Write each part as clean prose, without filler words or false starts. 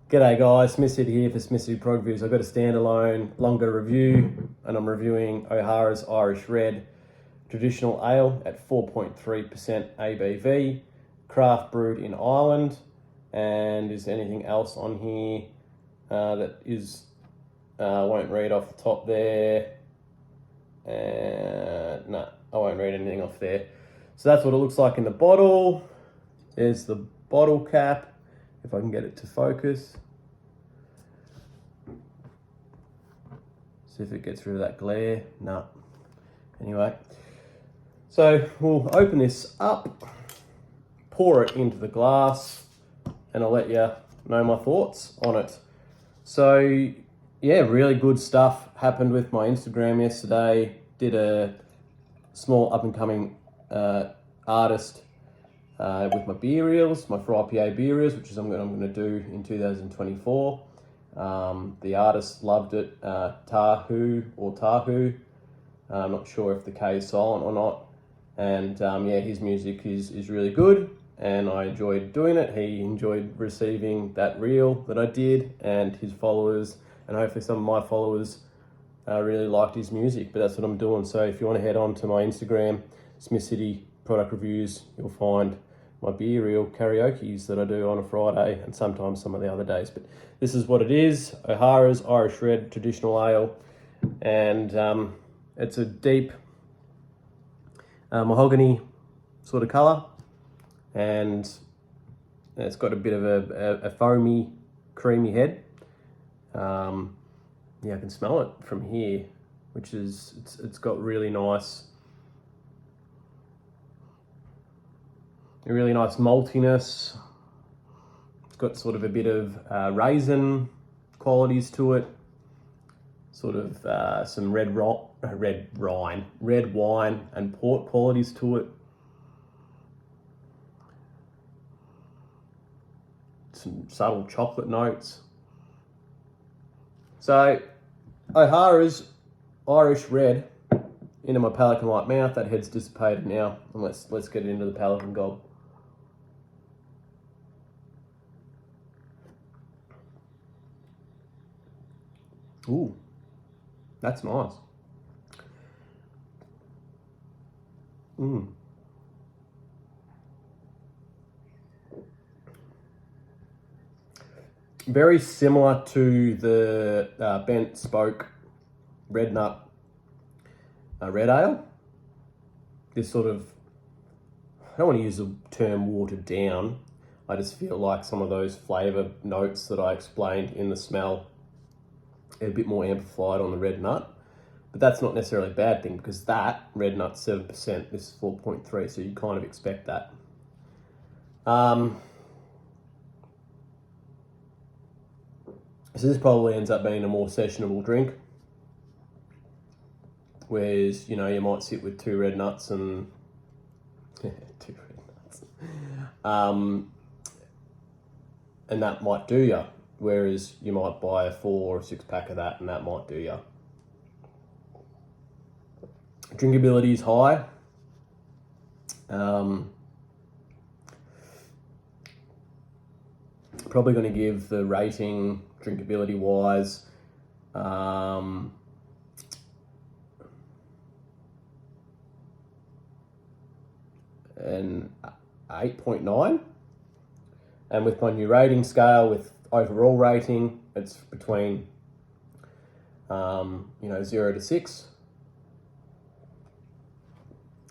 G'day guys, Smith City here for Smith City Prog Reviews. I've got a standalone, longer review, and I'm reviewing Ohara's Irish Red Traditional Ale at 4.3% ABV, craft brewed in Ireland. And is there anything else on here that is, I won't read off the top there. No, I won't read anything off there. So that's what it looks like in the bottle. There's the bottle cap, if I can get it to focus. See if it gets rid of that glare. No. Anyway, so we'll open this up, pour it into the glass, and I'll let you know my thoughts on it. So yeah, really good stuff happened with my Instagram yesterday. Did a small up and coming artist with my beer reels, my 4IPA beer reels, which is I'm going to do in 2024. The artist loved it, Tahu. I'm not sure if the K is silent or not. And yeah, his music is really good, and I enjoyed doing it. He enjoyed receiving that reel that I did, and his followers, and hopefully some of my followers really liked his music. But that's what I'm doing. So if you want to head on to my Instagram, Smith City Product Reviews, you'll find my beer reel karaoke's that I do on a Friday and sometimes some of the other days. But this is what it is, Ohara's Irish Red Traditional Ale. And it's a deep mahogany sort of colour. And it's got a bit of a foamy, creamy head. Yeah, I can smell it from here, which is, it's got really nice maltiness. It's got sort of a bit of raisin qualities to it, sort of some red wine and port qualities to it. Some subtle chocolate notes. So Ohara's Irish Red into my pelican like mouth. That head's dissipated now, and let's get it into the pelican gob. Ooh, that's nice. Very similar to the Bent Spoke Red Nut Red Ale. This sort of, I don't want to use the term watered down. I just feel like some of those flavour notes that I explained in the smell are a bit more amplified on the red nut. But that's not necessarily a bad thing, because that red nut's 7%, this is 4.3, so you kind of expect that. So this probably ends up being a more sessionable drink. Whereas, you know, you might sit with two red nuts and and that might do you. Whereas you might buy a 4 or 6 pack of that, and that might do you. Drinkability is high. Probably going to give the rating, drinkability wise, an 8.9. And with my new rating scale, with overall rating, it's between 0 to 6.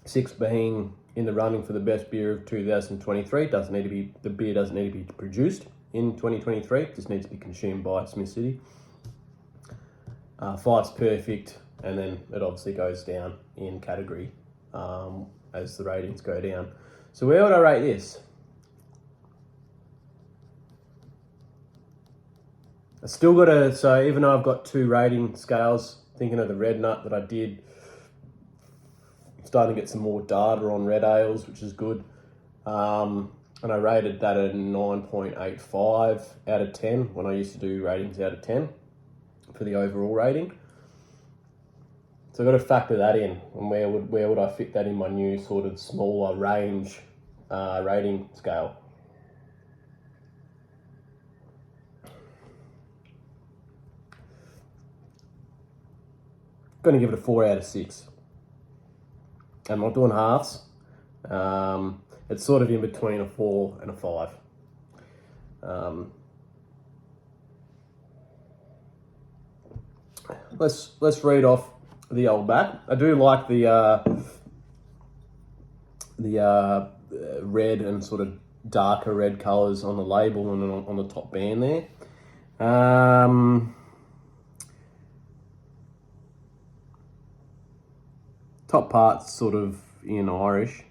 6 being in the running for the best beer of 2023. The beer doesn't need to be produced in 2023. It just needs to be consumed by Smith City. 5's perfect, and then it obviously goes down in category as the ratings go down. So where would I rate this? I still got so even though I've got 2 rating scales, thinking of the red nut that I did, starting to get some more data on red ales, which is good. And I rated that a 9.85 out of 10 when I used to do ratings out of 10 for the overall rating. So I've got to factor that in, and where would I fit that in my new sort of smaller range rating scale. going to give it a 4 out of 6. I'm not doing halves. It's sort of in between a 4 and a 5. Let's read off the old back. I do like the red and sort of darker red colours on the label and on the top band there. Top part's sort of in Irish.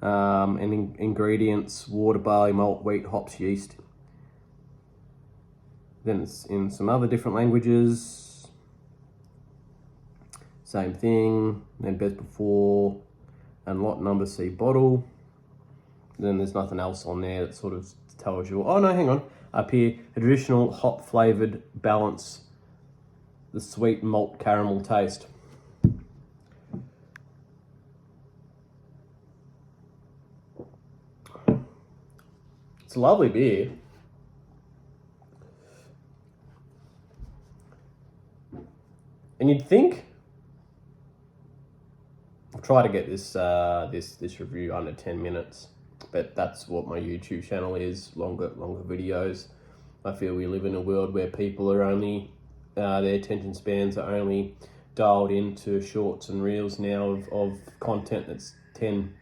And ingredients: water, barley, malt, wheat, hops, yeast. Then it's in some other different languages. Same thing. Then best before and lot number C bottle. Then there's nothing else on there that sort of tells you. Oh no, hang on. Up here, a traditional hop flavored balance the sweet malt caramel taste. It's a lovely beer. And you'd think, I'll try to get this this review under 10 minutes, but that's what my YouTube channel is, longer videos. I feel we live in a world where people are only, their attention spans are only dialed into shorts and reels now of content that's 10,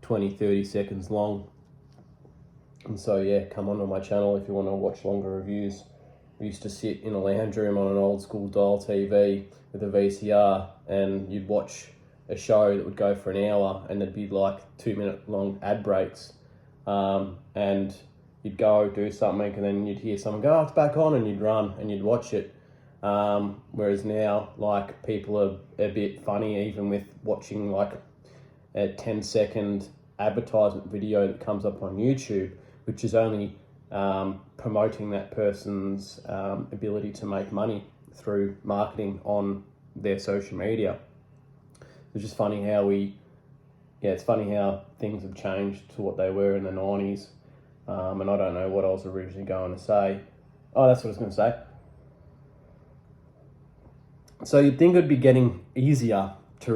20, 30 seconds long. And so yeah, come on my channel if you want to watch longer reviews. We used to sit in a lounge room on an old school dial TV with a VCR, and you'd watch a show that would go for an hour, and there'd be like 2-minute long ad breaks, and you'd go do something, and then you'd hear someone go, "Oh, it's back on," and you'd run and you'd watch it. Whereas now, like, people are a bit funny even with watching like a 10-second advertisement video that comes up on YouTube, which is only promoting that person's ability to make money through marketing on their social media. It's just funny how it's funny how things have changed to what they were in the 90s. And I don't know what I was originally going to say. Oh, that's what I was going to say. So you'd think it'd be getting easier to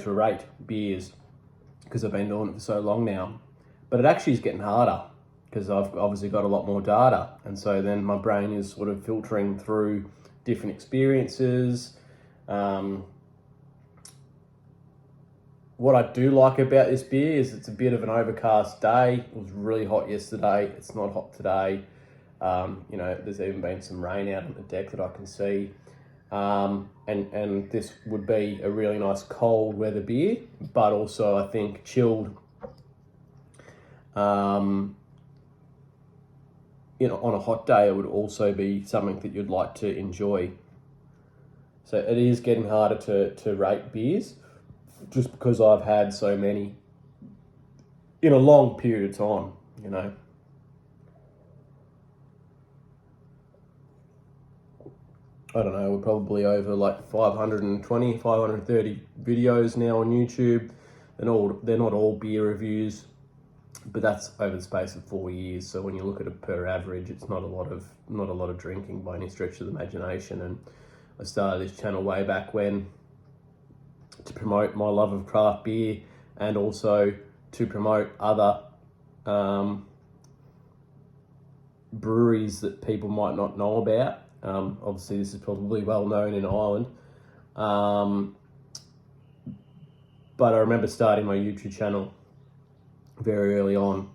rate beers because I've been doing it for so long now. But it actually is getting harder because I've obviously got a lot more data. And so then my brain is sort of filtering through different experiences. What I do like about this beer is it's a bit of an overcast day. It was really hot yesterday. It's not hot today. There's even been some rain out on the deck that I can see. And this would be a really nice cold weather beer, but also I think chilled, on a hot day, it would also be something that you'd like to enjoy. So it is getting harder to rate beers just because I've had so many in a long period of time, I don't know, we're probably over like 520, 530 videos now on YouTube. They're not all beer reviews, but that's over the space of 4 years. So when you look at it per average, it's not a lot of drinking by any stretch of the imagination. And I started this channel way back when to promote my love of craft beer and also to promote other breweries that people might not know about. Obviously, this is probably well known in Ireland. But I remember starting my YouTube channel very early on,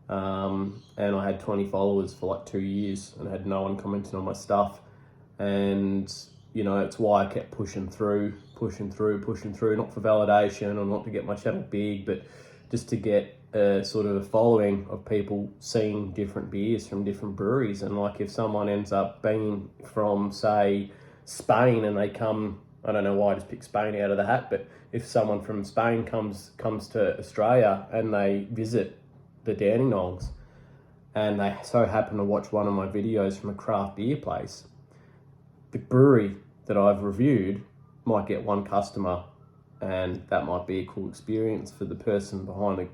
and I had 20 followers for like 2 years and had no one commenting on my stuff. And it's why I kept pushing through, not for validation or not to get my channel big, but just to get a sort of a following of people seeing different beers from different breweries. And like, if someone ends up being from, say, Spain, and they come, I don't know why I just picked Spain out of the hat, but if someone from Spain comes to Australia and they visit the Dandenongs and they so happen to watch one of my videos from a craft beer place, the brewery that I've reviewed might get one customer, and that might be a cool experience for the person behind the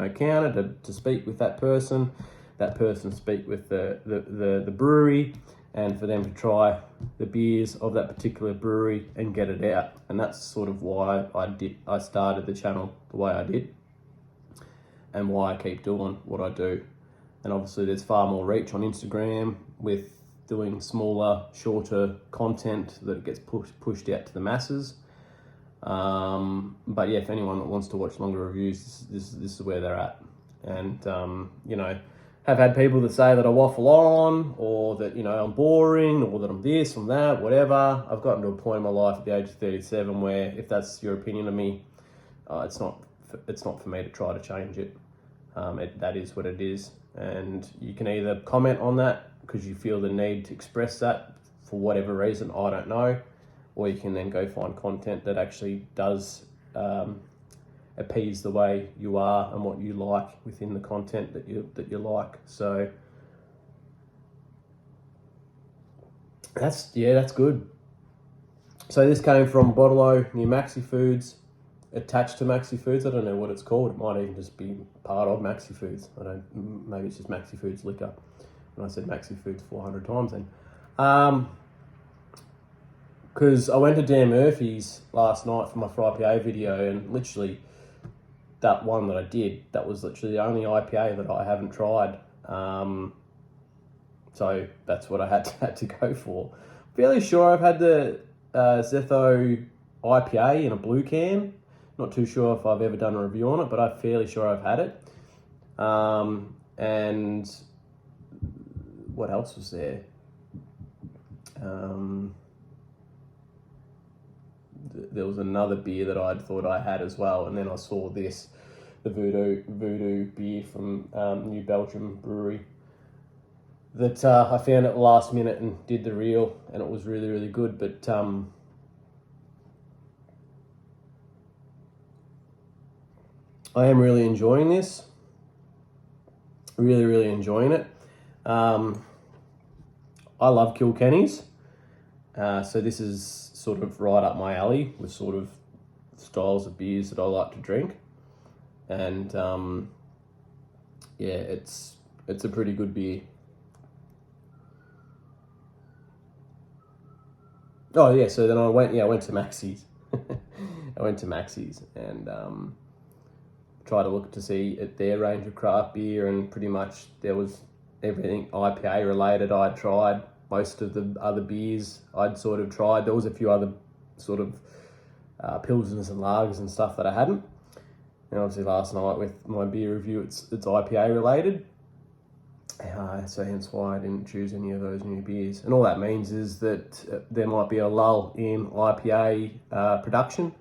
counter to speak with that person speak with the brewery, and for them to try the beers of that particular brewery and get it out. And that's sort of why I started the channel the way I did, and why I keep doing what I do. And obviously there's far more reach on Instagram with doing smaller, shorter content that gets pushed out to the masses. But yeah, if anyone that wants to watch longer reviews, this is where they're at. And you know, have had people that say that I waffle on, or that, you know, I'm boring, or that I'm this, I'm that, whatever. I've gotten to a point in my life at the age of 37 where, if that's your opinion of me, it's not for me to try to change it. That is what it is, and you can either comment on that because you feel the need to express that for whatever reason, I don't know, or you can then go find content that actually does appease the way you are and what you like within the content that you like. So that's good. So this came from Bottle-O near Maxi Foods, attached to Maxi Foods. I don't know what it's called. It might even just be part of Maxi Foods. Maybe it's just Maxi Foods liquor. And I said Maxi Foods 400 times then. Because I went to Dan Murphy's last night for my Fry IPA video, and literally that one that I did, that was literally the only IPA that I haven't tried. So that's what I had to go for. Fairly sure I've had the Zetho IPA in a blue can. Not too sure if I've ever done a review on it, but I'm fairly sure I've had it. And what else was there? There was another beer that I'd thought I had as well, and then I saw this, the Voodoo beer from New Belgium Brewery, that I found at the last minute and did the reel, and it was really, really good. But I am really enjoying this. Really, really enjoying it. I love Kilkenny's. So this is sort of right up my alley with sort of styles of beers that I like to drink. And yeah, it's a pretty good beer. Oh yeah, so then I went to Maxi's. I went to Maxi's and tried to look to see at their range of craft beer, and pretty much there was everything IPA related I'd tried. Most of the other beers I'd sort of tried. There was a few other sort of pilsners and lagers and stuff that I hadn't. And obviously last night with my beer review, it's IPA related. So hence why I didn't choose any of those new beers. And all that means is that there might be a lull in IPA production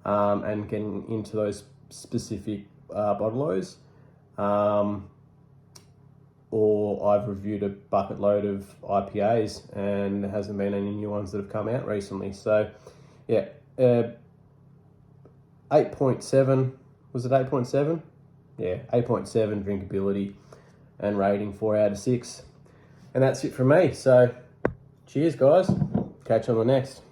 and getting into those specific bottle-os. Or I've reviewed a bucket load of IPAs and there hasn't been any new ones that have come out recently. So yeah, 8.7, was it 8.7? Yeah, 8.7 drinkability and rating 4 out of 6. And that's it from me. So cheers guys, catch you on the next.